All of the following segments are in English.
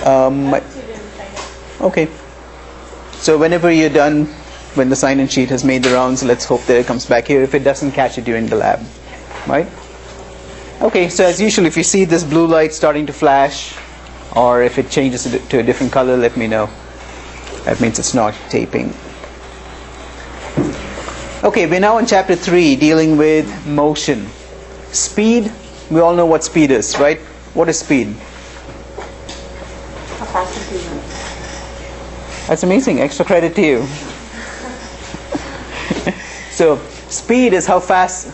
Um, okay. So whenever you're done, when the sign-in sheet has made the rounds, let's hope that it comes back here. If it doesn't, catch it during the lab, right? Okay, so as usual, if you see this blue light starting to flash, or if it changes to a different color, let me know. That means it's not taping. Okay, we're now in chapter 3, dealing with motion. Speed, we all know what speed is, right? What is speed? How fast is it? That's amazing. Extra credit to you. So, speed is how fast.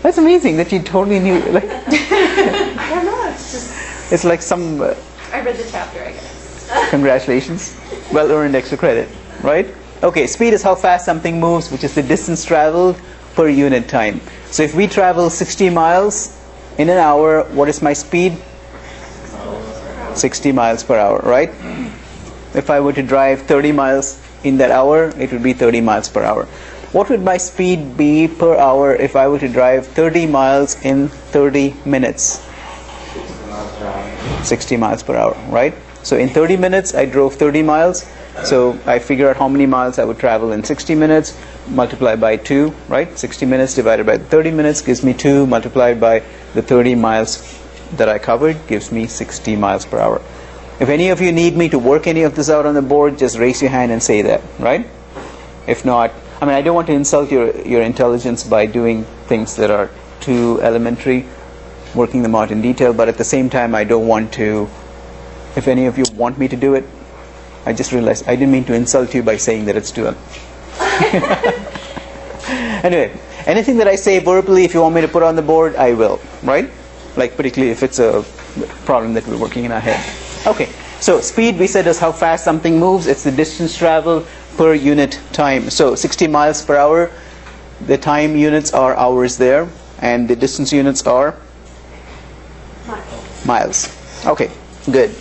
That's amazing that you totally knew. Like, I know, it's just. it's like some. I read the chapter, I guess. Congratulations. Well earned extra credit, right? Okay, speed is how fast something moves, which is the distance traveled per unit time. So if we travel 60 miles in an hour, what is my speed? 60 miles per hour, right? If I were to drive 30 miles in that hour, it would be 30 miles per hour. What would my speed be per hour if I were to drive 30 miles in 30 minutes? 60 miles per hour, right? So in 30 minutes, I drove 30 miles. So I figure out how many miles I would travel in 60 minutes, multiply by 2, right? 60 minutes divided by 30 minutes gives me 2, multiplied by the 30 miles that I covered gives me 60 miles per hour. If any of you need me to work any of this out on the board, just raise your hand and say that, right? If not, I mean, I don't want to insult your intelligence by doing things that are too elementary, working them out in detail, but at the same time, I don't want to, if any of you want me to do it, I just realized I didn't mean to insult you by saying that it's too Anyway, anything that I say verbally, if you want me to put on the board, I will, right? Like particularly if it's a problem that we're working in our head. Okay, so speed we said is how fast something moves. It's the distance traveled per unit time. So 60 miles per hour, the time units are hours there, and the distance units are miles. Okay, good.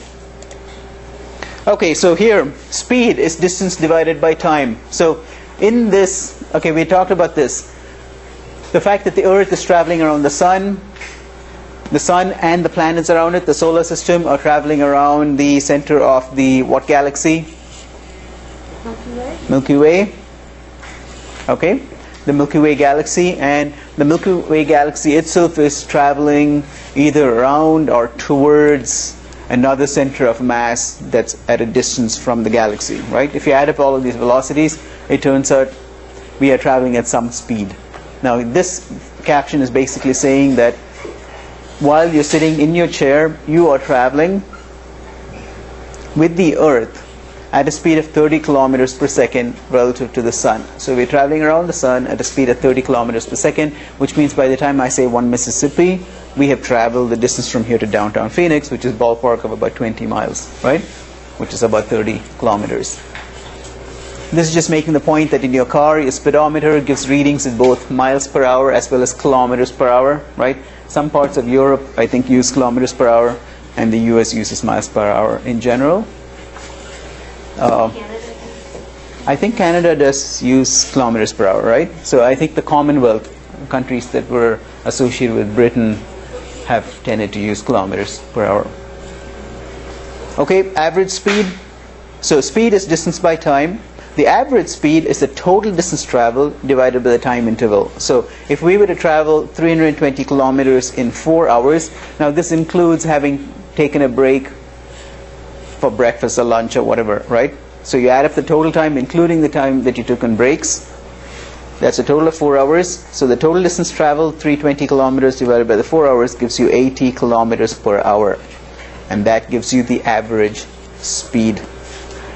Okay, so here, speed is distance divided by time. So in this, okay, we talked about this. The fact that the Earth is traveling around the Sun and the planets around it, the solar system, are traveling around the center of the what galaxy? Milky Way. Milky Way. Okay, the Milky Way galaxy, and the Milky Way galaxy itself is traveling either around or towards another center of mass that's at a distance from the galaxy, right? If you add up all of these velocities, it turns out we are traveling at some speed. Now, this caption is basically saying that while you're sitting in your chair, you are traveling with the Earth at a speed of 30 kilometers per second relative to the Sun. So we're traveling around the Sun at a speed of 30 kilometers per second, which means by the time I say 1 Mississippi, we have traveled the distance from here to downtown Phoenix, which is ballpark of about 20 miles, right? Which is about 30 kilometers. This is just making the point that in your car, your speedometer gives readings in both miles per hour as well as kilometers per hour, right? Some parts of Europe, I think, use kilometers per hour, and the US uses miles per hour in general. I think Canada does use kilometers per hour, right? So I think the Commonwealth countries that were associated with Britain have tended to use kilometers per hour. Okay, average speed. So speed is distance by time. The average speed is the total distance traveled divided by the time interval. So if we were to travel 320 kilometers in 4 hours, now this includes having taken a break for breakfast or lunch or whatever, right? So you add up the total time, including the time that you took on breaks. That's a total of 4 hours. So the total distance traveled, 320 kilometers divided by the 4 hours, gives you 80 kilometers per hour. And that gives you the average speed.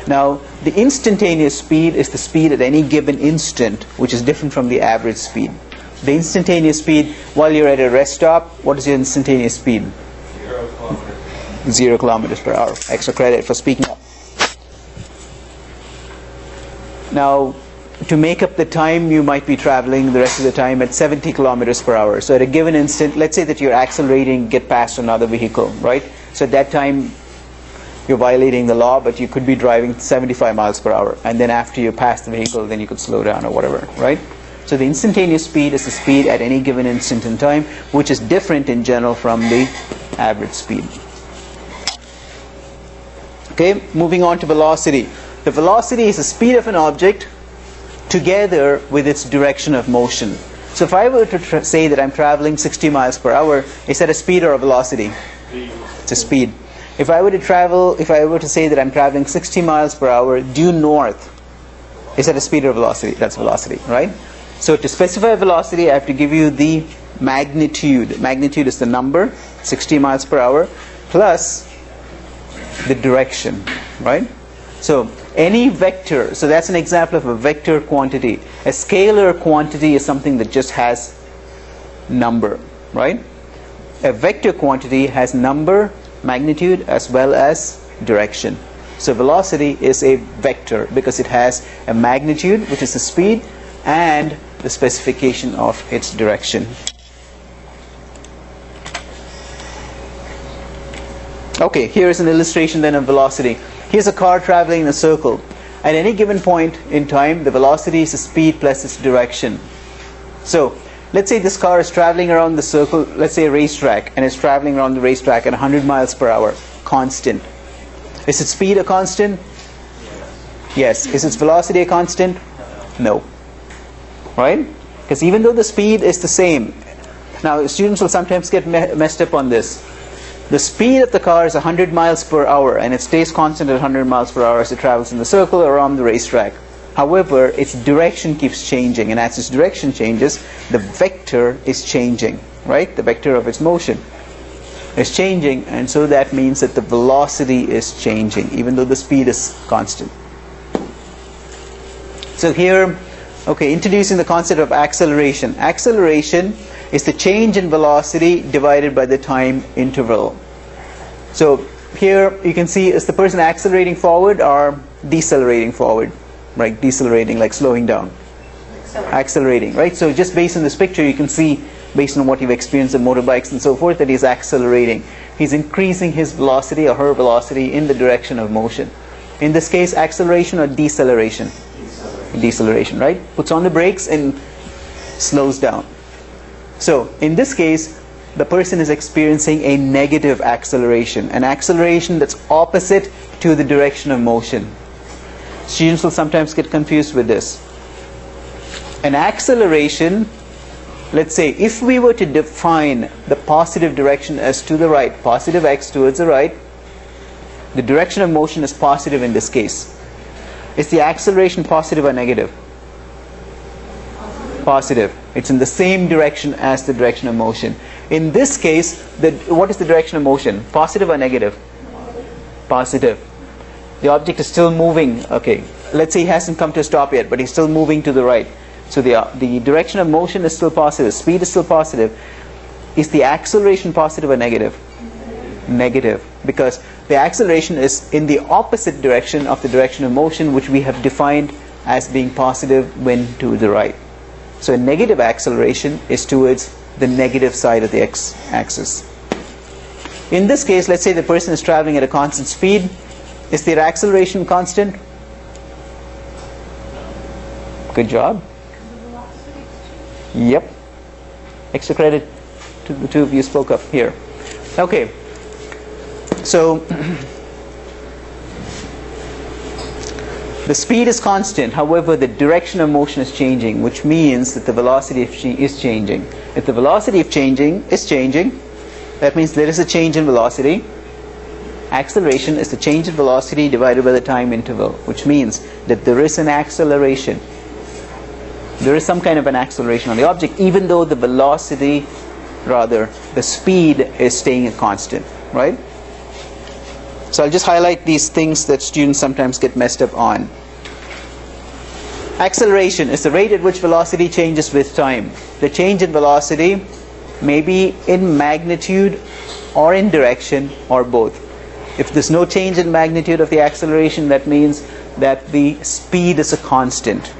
Now, the instantaneous speed is the speed at any given instant, which is different from the average speed. The instantaneous speed, while you're at a rest stop, what is your instantaneous speed? 0 kilometers. 0 kilometers per hour. Extra credit for speaking up. Now, to make up the time, you might be traveling the rest of the time at 70 kilometers per hour. So at a given instant, let's say that you're accelerating, get past another vehicle, right? So at that time, you're violating the law, but you could be driving 75 miles per hour. And then after you pass the vehicle, then you could slow down or whatever, right? So the instantaneous speed is the speed at any given instant in time, which is different in general from the average speed. Okay, moving on to velocity. The velocity is the speed of an object together with its direction of motion. So if I were to say that I'm traveling 60 miles per hour, is that a speed or a velocity? It's a speed. If I were to say that I'm traveling 60 miles per hour due north, is that a speed or a velocity? That's velocity, right? So to specify velocity, I have to give you the magnitude. Magnitude is the number, 60 miles per hour, plus the direction, right? So any vector, so that's an example of a vector quantity. A scalar quantity is something that just has number, right? A vector quantity has number, magnitude, as well as direction. So velocity is a vector because it has a magnitude, which is the speed, and the specification of its direction. Okay, here is an illustration then of velocity. Here's a car traveling in a circle. At any given point in time, the velocity is the speed plus its direction. So let's say this car is traveling around the circle, let's say a racetrack, and it's traveling around the racetrack at 100 miles per hour, constant. Is its speed a constant? Yes. Is its velocity a constant? No. Right? Because even though the speed is the same, now students will sometimes get messed up on this. The speed of the car is 100 miles per hour and it stays constant at 100 miles per hour as it travels in the circle around the racetrack. However, its direction keeps changing, and as its direction changes, the vector is changing, right? The vector of its motion is changing, and so that means that the velocity is changing even though the speed is constant. So here, okay, introducing the concept of acceleration. Acceleration is the change in velocity divided by the time interval. So here you can see, is the person accelerating forward or decelerating forward? Right, decelerating, like slowing down. Accelerating, right? So just based on this picture, you can see, based on what you've experienced in motorbikes and so forth, that he's accelerating. He's increasing his velocity or her velocity in the direction of motion. In this case, acceleration or deceleration? Deceleration, right? Puts on the brakes and slows down. So in this case, the person is experiencing a negative acceleration, an acceleration that's opposite to the direction of motion. Students will sometimes get confused with this. An acceleration, let's say, if we were to define the positive direction as to the right, positive x towards the right, the direction of motion is positive in this case. Is the acceleration positive or negative? Positive. It's in the same direction as the direction of motion. In this case, what is the direction of motion? Positive or negative? Positive. The object is still moving. Okay, let's say he hasn't come to a stop yet, but he's still moving to the right. So the direction of motion is still positive. Speed is still positive. Is the acceleration positive or negative? Negative. Because the acceleration is in the opposite direction of the direction of motion, which we have defined as being positive when to the right. So a negative acceleration is towards the negative side of the x-axis. In this case, let's say the person is traveling at a constant speed. Is their acceleration constant? Good job. Yep. Extra credit to the two of you spoke up here. Okay. So the speed is constant, however the direction of motion is changing, which means that the velocity is changing. If the velocity is changing, that means there is a change in velocity. Acceleration is the change in velocity divided by the time interval, which means that there is an acceleration. There is some kind of an acceleration on the object, even though the velocity, rather the speed, is staying a constant, right? So I'll just highlight these things that students sometimes get messed up on. Acceleration is the rate at which velocity changes with time. The change in velocity may be in magnitude or in direction or both. If there's no change in magnitude of the acceleration, that means that the speed is a constant,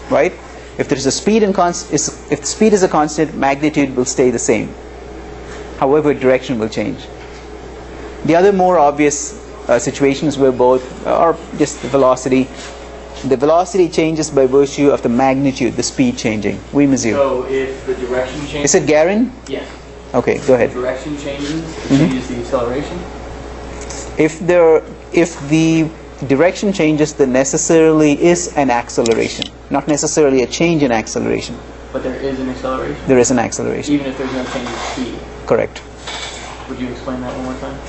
right? If there's a speed if the speed is a constant, magnitude will stay the same. However, direction will change. The other more obvious situations where both are just the velocity. The velocity changes by virtue of the magnitude, the speed changing. We miss you. So if the direction changes... Is it Garen? Yeah. Okay, go ahead. If the direction changes, it changes the acceleration? If the direction changes, then necessarily is an acceleration, not necessarily a change in acceleration. But there is an acceleration? There is an acceleration. Even if there's no change in speed? Correct. Would you explain that one more time?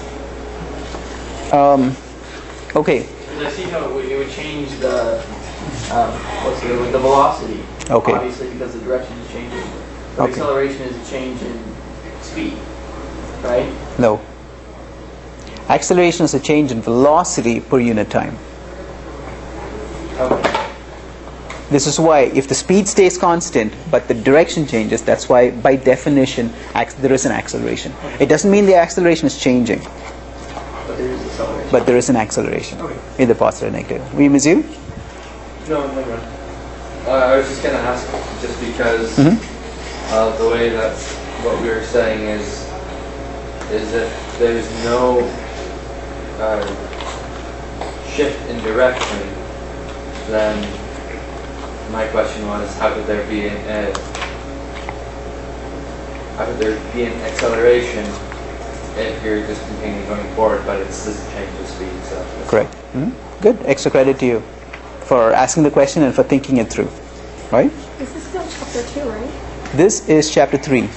Okay. Because I see how it would change the velocity. Okay. Obviously, because the direction is changing. But Okay. acceleration is a change in speed, right? No. Acceleration is a change in velocity per unit time. Okay. This is why if the speed stays constant but the direction changes, that's why by definition there is an acceleration. It doesn't mean the acceleration is changing, But there is acceleration. but there is an acceleration, Okay. either positive or negative. We miss you? No, no, no. I was just going to ask, just because the way that what we were saying is that there's no shift in direction, then my question was, how could there be an acceleration if you're just continuing going forward, but it's just a change of speed? So Correct. Good. Extra credit to you for asking the question and for thinking it through. Right? This is still chapter 2, right? This is chapter 3.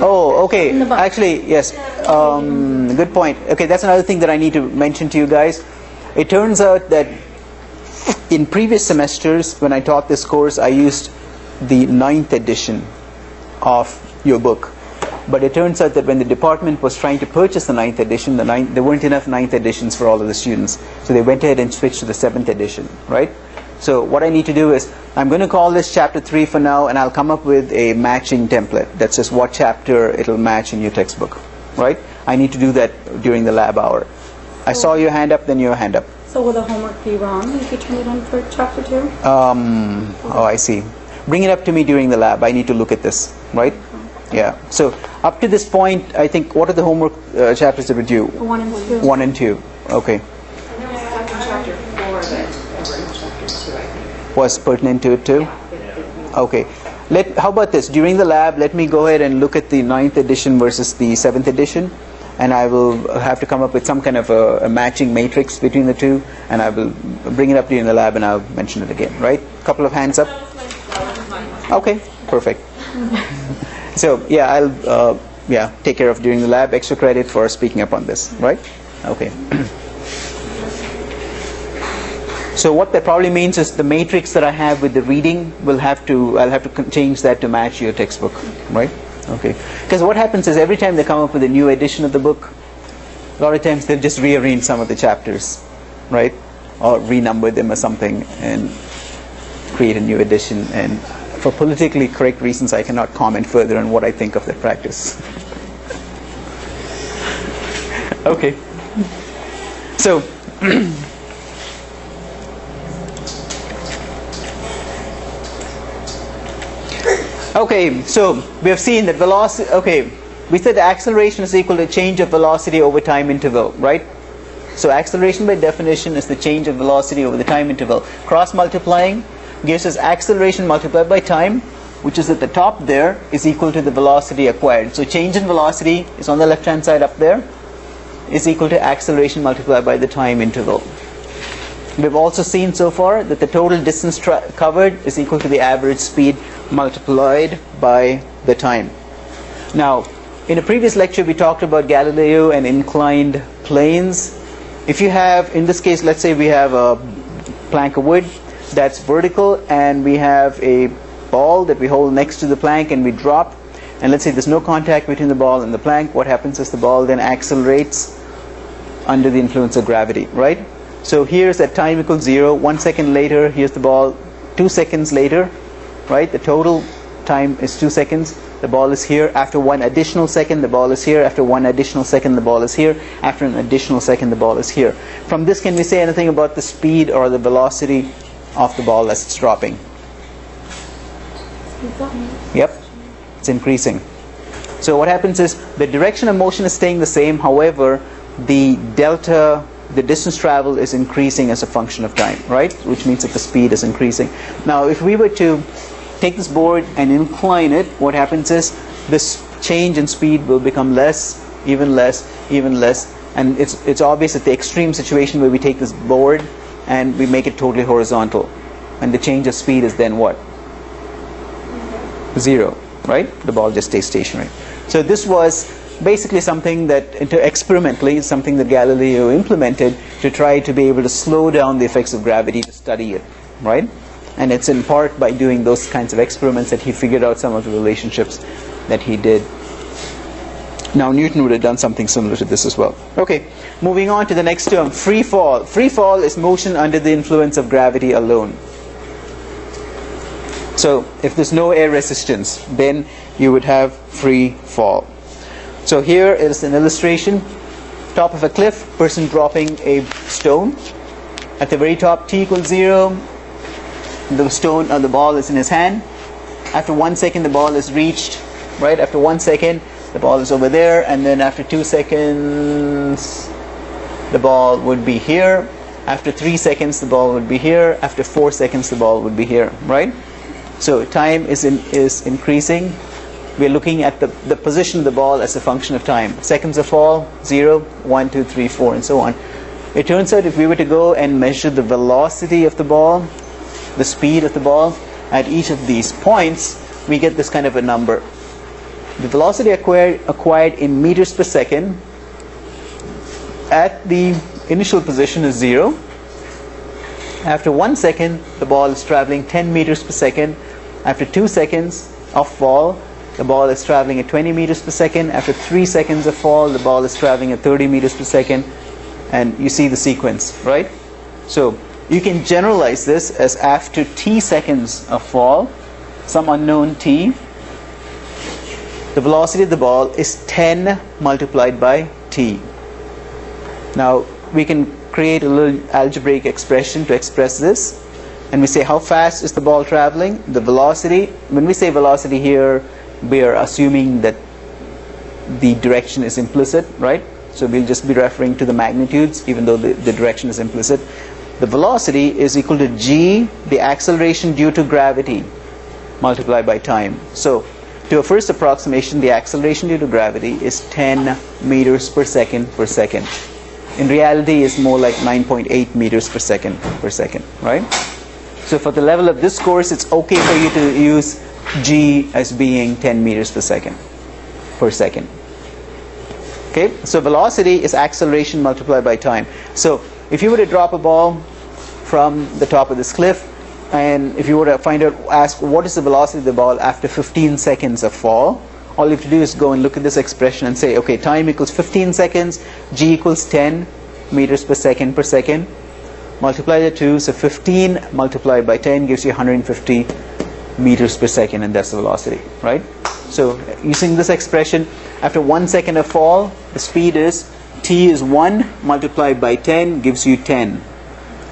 Oh, okay. In the book. Actually, yes. Good point. Okay, that's another thing that I need to mention to you guys. It turns out that in previous semesters, when I taught this course, I used the 9th edition of your book. But it turns out that when the department was trying to purchase the 9th edition, there weren't enough 9th editions for all of the students. So they went ahead and switched to the 7th edition, right? So what I need to do is, I'm going to call this chapter 3 for now, and I'll come up with a matching template. That's just what chapter it'll match in your textbook, right? I need to do that during the lab hour. I saw your hand up, then your hand up. So will the homework be wrong if you turn it on for chapter 2? Oh, I see. Bring it up to me during the lab. I need to look at this, right? Yeah. So up to this point, I think, what are the homework chapters that were due? 1 and 2. 1 and 2. Okay. Chapter 4 that over in chapter 2, I think. Was pertinent to it too? Okay. How about this? During the lab, let me go ahead and look at the 9th edition versus the 7th edition, and I will have to come up with some kind of a matching matrix between the two, and I will bring it up during the lab and I'll mention it again, right? Couple of hands up. Okay, perfect. So yeah, I'll take care of during the lab. Extra credit for speaking up on this, right? Okay. So what that probably means is the matrix that I have with the reading I'll have to change that to match your textbook, right? Okay. Because what happens is every time they come up with a new edition of the book, a lot of times they'll just rearrange some of the chapters, right? Or renumber them or something and create a new edition. And for politically correct reasons, I cannot comment further on what I think of that practice. Okay. So okay, so we have seen that velocity, we said the acceleration is equal to change of velocity over time interval, right? So acceleration by definition is the change of velocity over the time interval. Cross multiplying gives us acceleration multiplied by time, which is at the top there, is equal to the velocity acquired. So change in velocity is on the left hand side up there, is equal to acceleration multiplied by the time interval. We've also seen so far that the total distance covered is equal to the average speed multiplied by the time. Now, in a previous lecture we talked about Galileo and inclined planes. If you have, in this case, let's say we have a plank of wood that's vertical, and we have a ball that we hold next to the plank and we drop, and let's say there's no contact between the ball and the plank. What happens is the ball then accelerates under the influence of gravity, right? So here's at time equals 0, 1 second later, here's the ball, 2 seconds later, right? The total time is 2 seconds. The ball is here. After 1 additional second, the ball is here. After 1 additional second, the ball is here. After an additional second, the ball is here. From this, can we say anything about the speed or the velocity of the ball as it's dropping? Yep, it's increasing. So what happens is the direction of motion is staying the same. However, the delta, the distance traveled, is increasing as a function of time, right? Which means that the speed is increasing. Now, if we were to take this board and incline it, what happens is this change in speed will become less, even less, even less, And it's obvious that the extreme situation where we take this board and we make it totally horizontal, and the change of speed is then what? 0, right? The ball just stays stationary. So this was basically something that, experimentally, something that Galileo implemented to try to be able to slow down the effects of gravity to study it, right? And it's in part by doing those kinds of experiments that he figured out some of the relationships that he did. Now Newton would have done something similar to this as well. Okay, moving on to the next term, free fall. Free fall is motion under the influence of gravity alone. So if there's no air resistance, then you would have free fall. So here is an illustration. Top of a cliff, person dropping a stone. At the very top, t equals 0. The stone or the ball is in his hand. After 1 second, the ball is reached. Right? After 1 second, the ball is over there, and then after 2 seconds, the ball would be here. After 3 seconds, the ball would be here. After 4 seconds, the ball would be here. Right? So time is increasing. We're looking at the position of the ball as a function of time. Seconds of fall, 0, 1, 2, 3, 4, and so on. It turns out if we were to go and measure the velocity of the ball, the speed of the ball, at each of these points, we get this kind of a number. The velocity acquired in meters per second at the initial position is 0. After 1 second, the ball is traveling 10 meters per second. After 2 seconds of fall, the ball is traveling at 20 meters per second. After 3 seconds of fall, the ball is traveling at 30 meters per second. And you see the sequence, right? So you can generalize this as after t seconds of fall, some unknown t, the velocity of the ball is 10 multiplied by t. Now we can create a little algebraic expression to express this, and we say how fast is the ball traveling. The velocity, when we say velocity here, we are assuming that the direction is implicit, right? So we'll just be referring to the magnitudes even though the direction is implicit. The velocity is equal to g, the acceleration due to gravity, multiplied by time. So to a first approximation, the acceleration due to gravity is 10 meters per second per second. In reality, it's more like 9.8 meters per second, right? So for the level of this course, it's okay for you to use g as being 10 meters per second. Okay, so velocity is acceleration multiplied by time. So if you were to drop a ball from the top of this cliff, and if you were to ask what is the velocity of the ball after 15 seconds of fall, all you have to do is go and look at this expression and say, okay, time equals 15 seconds, g equals 10 meters per second, multiply the two, so 15 multiplied by 10 gives you 150 meters per second, and that's the velocity, right? So using this expression, after 1 second of fall, the speed is t is 1 multiplied by 10 gives you 10.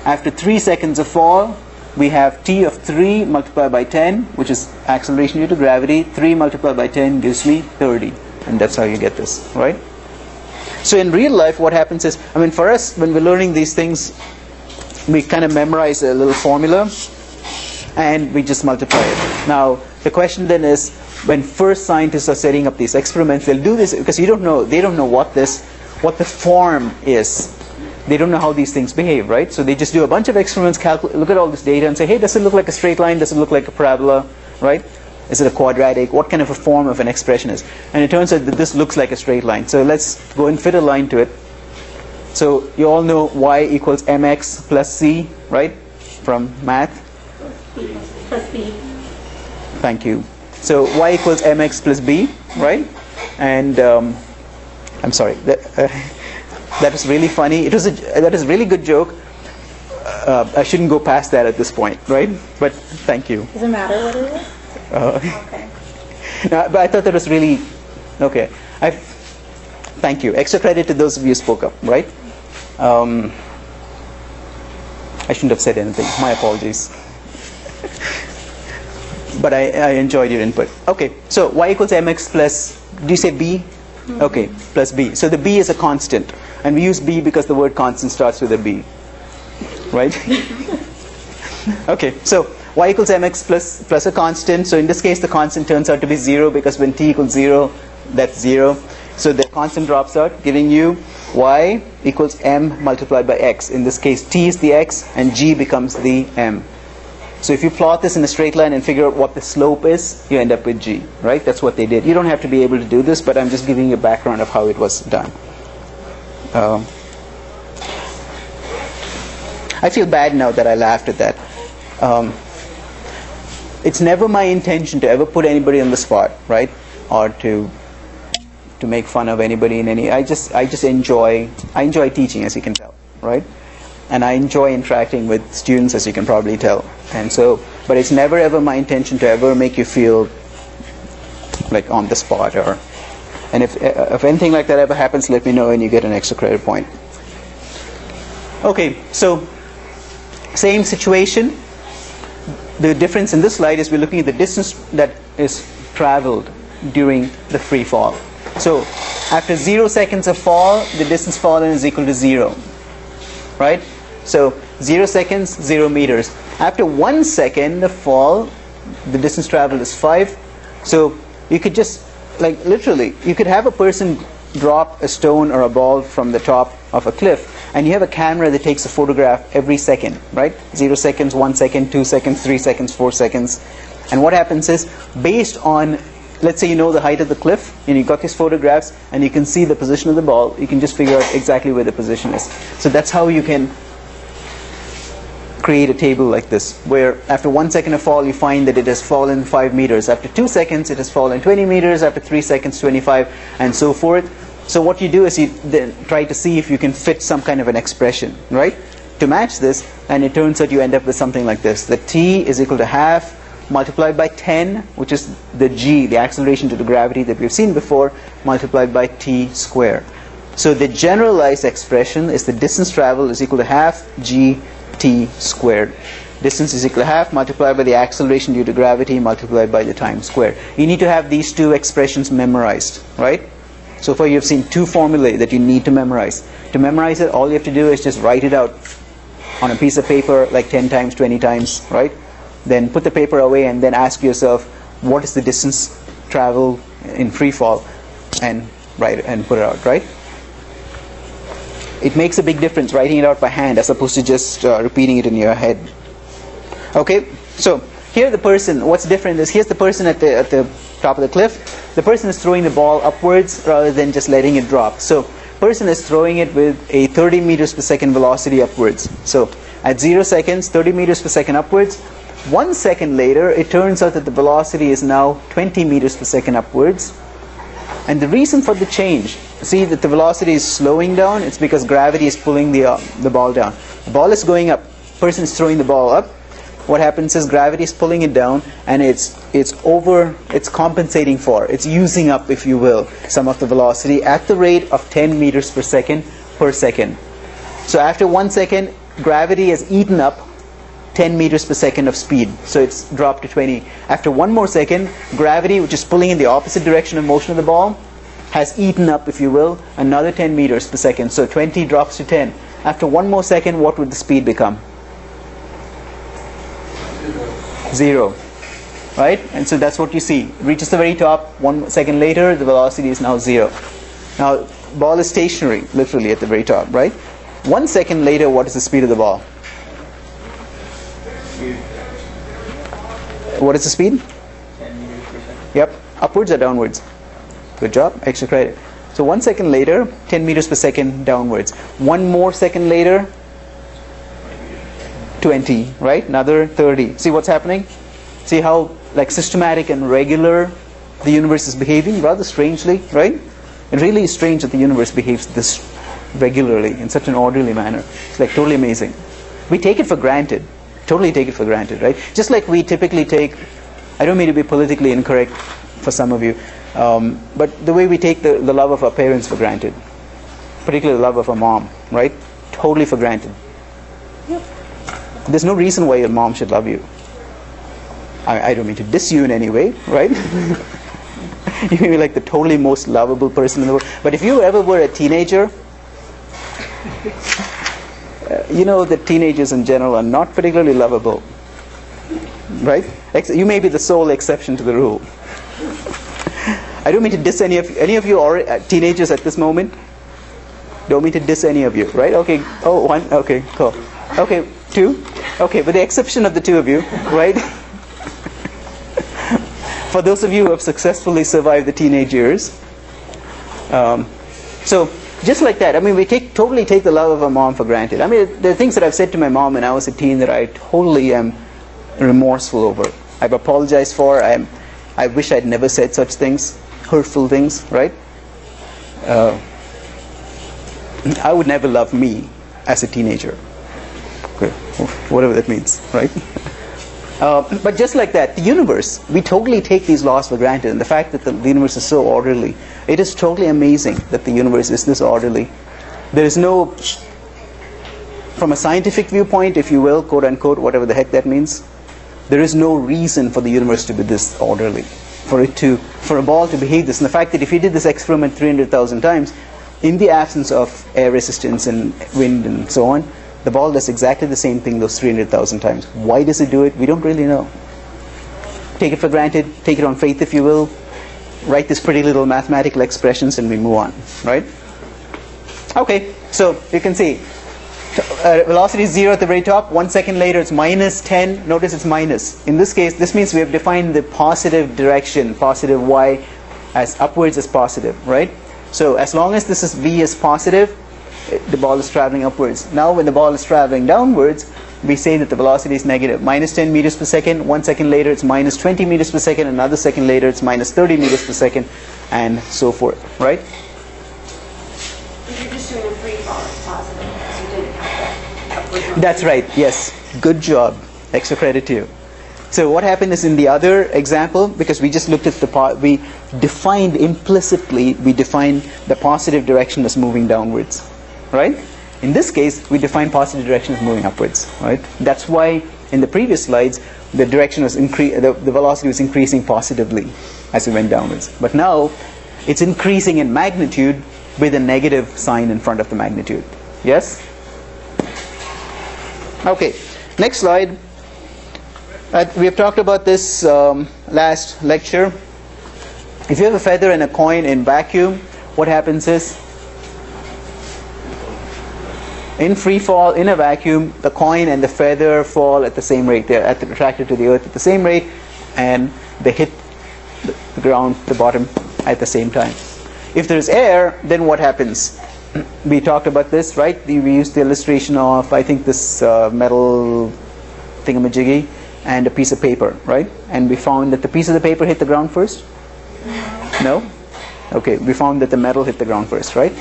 After 3 seconds of fall, we have t of 3 multiplied by 10, which is acceleration due to gravity. 3 multiplied by 10 gives me 30, and that's how you get this, right? So in real life, what happens is, I mean, for us, when we're learning these things, we kind of memorize a little formula, and we just multiply it. Now, the question then is, when first scientists are setting up these experiments, they'll do this because they don't know what the form is. They don't know how these things behave, right? So they just do a bunch of experiments, look at all this data and say, hey, does it look like a straight line? Does it look like a parabola, right? Is it a quadratic? What kind of a form of an expression is? And it turns out that this looks like a straight line. So let's go and fit a line to it. So you all know y equals mx plus c, right? From math. Plus b. Thank you. So y equals mx plus b, right? And I'm sorry. That is really funny. That is a really good joke. I shouldn't go past that at this point, right? But thank you. Does it matter what it is? Okay. No, but I thought that was really okay. Thank you. Extra credit to those of you who spoke up, right? I shouldn't have said anything. My apologies. But I enjoyed your input. Okay, so y equals mx plus, do you say b? Okay, plus b. So the b is a constant. And we use b because the word constant starts with a b. Right? Okay, so y equals mx plus a constant. So in this case, the constant turns out to be 0 because when t equals 0, that's 0. So the constant drops out, giving you y equals m multiplied by x. In this case, t is the x and g becomes the m. So if you plot this in a straight line and figure out what the slope is, you end up with g, right? That's what they did. You don't have to be able to do this, but I'm just giving you a background of how it was done. I feel bad now that I laughed at that. It's never my intention to ever put anybody on the spot, right? Or to make fun of anybody in any. I just enjoy teaching, as you can tell, right? And I enjoy interacting with students, as you can probably tell. And so, but it's never ever my intention to ever make you feel like on the spot, and if anything like that ever happens, let me know and you get an extra credit point. Okay, so same situation. The difference in this slide is we're looking at the distance that is traveled during the free fall. So after 0 seconds of fall, the distance fallen is equal to 0, right? So 0 seconds, 0 meters. After 1 second of fall, the distance traveled is 5. So you could just, like literally, you could have a person drop a stone or a ball from the top of a cliff, and you have a camera that takes a photograph every second, right? 0 seconds, 1 second, 2 seconds, 3 seconds, 4 seconds. And what happens is, based on, let's say you know the height of the cliff, and you got these photographs, and you can see the position of the ball, you can just figure out exactly where the position is. So that's how you can create a table like this, where after 1 second of fall, you find that it has fallen 5 meters. After 2 seconds, it has fallen 20 meters. After 3 seconds, 25, and so forth. So what you do is you then try to see if you can fit some kind of an expression, right, to match this, and it turns out you end up with something like this. The t is equal to half multiplied by 10, which is the g, the acceleration due to gravity that we've seen before, multiplied by t squared. So the generalized expression is the distance traveled is equal to half g t squared. Distance is equal to half multiplied by the acceleration due to gravity multiplied by the time squared. You need to have these two expressions memorized, right? So far you've seen two formulae that you need to memorize. To memorize it, all you have to do is just write it out on a piece of paper like 10 times, 20 times, right? Then put the paper away and then ask yourself, what is the distance traveled in free fall, and write it and put it out, right? It makes a big difference writing it out by hand as opposed to just repeating it in your head. Okay, so here the person, what's different is here's the person at the top of the cliff. The person is throwing the ball upwards rather than just letting it drop. So person is throwing it with a 30 meters per second velocity upwards. So at 0 seconds, 30 meters per second upwards. 1 second later, it turns out that the velocity is now 20 meters per second upwards. And the reason for the change, see that the velocity is slowing down, it's because gravity is pulling the ball down. The ball is going up, person is throwing the ball up. What happens is gravity is pulling it down, and it's compensating for, it's using up, if you will, some of the velocity at the rate of 10 meters per second per second. So after 1 second, gravity has eaten up 10 meters per second of speed, so it's dropped to 20. After one more second, gravity, which is pulling in the opposite direction of motion of the ball, has eaten up, if you will, another 10 meters per second. So 20 drops to 10. After one more second, what would the speed become? 0, right? And so that's what you see. It reaches the very top. 1 second later, the velocity is now 0. Now, ball is stationary, literally at the very top, right? 1 second later, what is the speed of the ball? What is the speed? 10 meters per second. Yep, upwards or downwards? Good job, extra credit. So 1 second later, 10 meters per second downwards. 1 more second later, 20, right? Another 30. See what's happening? See how like systematic and regular the universe is behaving? Rather strangely, right? It really is strange that the universe behaves this regularly in such an orderly manner. It's like totally amazing. We take it for granted. Totally take it for granted, right? Just like we typically take, I don't mean to be politically incorrect for some of you, but the way we take the love of our parents for granted, particularly the love of a mom, right? Totally for granted. Yep. There's no reason why your mom should love you. I don't mean to diss you in any way, right? You may be like the totally most lovable person in the world. But if you ever were a teenager, you know that teenagers in general are not particularly lovable, right? You may be the sole exception to the rule. I don't mean to diss any of you are teenagers at this moment. Don't mean to diss any of you, right? Okay. Oh, one. Okay, cool. Okay, two. Okay, with the exception of the two of you, right? For those of you who have successfully survived the teenage years. So, just like that, I mean, we totally take the love of a mom for granted. I mean, there are things that I've said to my mom when I was a teen that I totally am remorseful over. I've apologized for. I wish I'd never said such things, hurtful things, right? I would never love me as a teenager. Okay, whatever that means, right? But just like that, the universe, we totally take these laws for granted. And the fact that the universe is so orderly, it is totally amazing that the universe is this orderly. There is no, from a scientific viewpoint, if you will, quote unquote, whatever the heck that means, there is no reason for the universe to be this orderly, for a ball to behave this. And the fact that if you did this experiment 300,000 times, in the absence of air resistance and wind and so on, the ball does exactly the same thing those 300,000 times. Why does it do it? We don't really know. Take it for granted, take it on faith if you will, write these pretty little mathematical expressions and we move on, right? Okay, so you can see velocity is 0 at the very top. 1 second later it's minus 10. Notice it's minus. In this case, this means we have defined the positive direction, positive y, as upwards as positive, right? So as long as this is v is positive, the ball is traveling upwards. Now when the ball is traveling downwards, we say that the velocity is negative. Minus 10 meters per second. 1 second later it's minus 20 meters per second. Another second later it's minus 30 meters per second, and so forth, right? If you're just doing a free fall, it's positive because you didn't have that upward motion. That's right, yes. Good job. Extra credit to you. So what happened is in the other example, because we just looked at we defined implicitly, we defined the positive direction as moving downwards, right? In this case, we define positive direction as moving upwards, right? That's why in the previous slides, the direction was the velocity was increasing positively as we went downwards. But now, it's increasing in magnitude with a negative sign in front of the magnitude. Yes? Okay, next slide. We have talked about this last lecture. If you have a feather and a coin in vacuum, what happens is, in free fall, in a vacuum, the coin and the feather fall at the same rate. They're attracted to the earth at the same rate, and they hit the ground, the bottom, at the same time. If there's air, then what happens? We talked about this, right? We used the illustration of, I think, this metal thingamajiggy and a piece of paper, right? And we found that the piece of the paper hit the ground first? No? Okay, we found that the metal hit the ground first, right?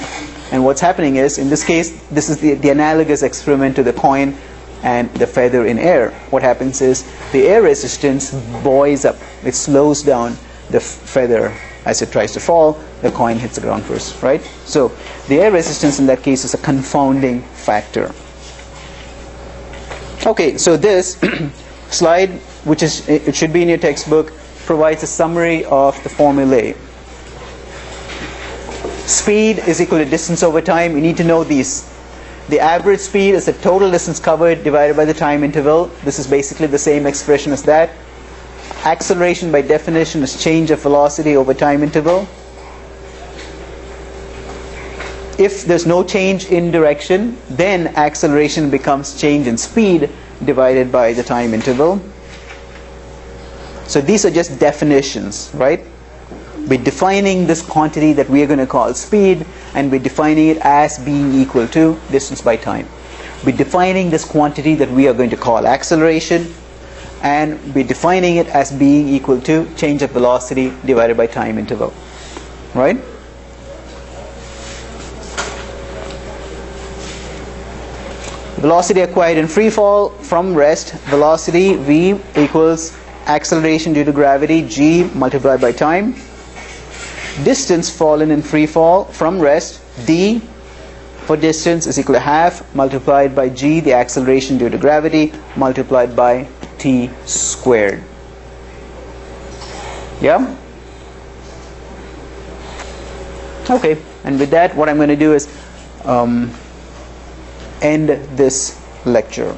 And what's happening is, in this case, this is the analogous experiment to the coin and the feather in air. What happens is, the air resistance buoys up. It slows down the feather as it tries to fall. The coin hits the ground first, right? So, the air resistance in that case is a confounding factor. Okay, so this slide, which is, it should be in your textbook, provides a summary of the formulae. Speed is equal to distance over time. You need to know these. The average speed is the total distance covered divided by the time interval. This is basically the same expression as that. Acceleration by definition is change of velocity over time interval. If there's no change in direction, then acceleration becomes change in speed divided by the time interval. So these are just definitions, right? We're defining this quantity that we are going to call speed, and we're defining it as being equal to distance by time. We're defining this quantity that we are going to call acceleration, and we're defining it as being equal to change of velocity divided by time interval, right? Velocity acquired in free fall from rest, velocity v equals acceleration due to gravity g multiplied by time. Distance fallen in free fall from rest, d for distance is equal to half multiplied by g, the acceleration due to gravity, multiplied by t squared. Yeah? Okay, and with that, what I'm going to do is end this lecture.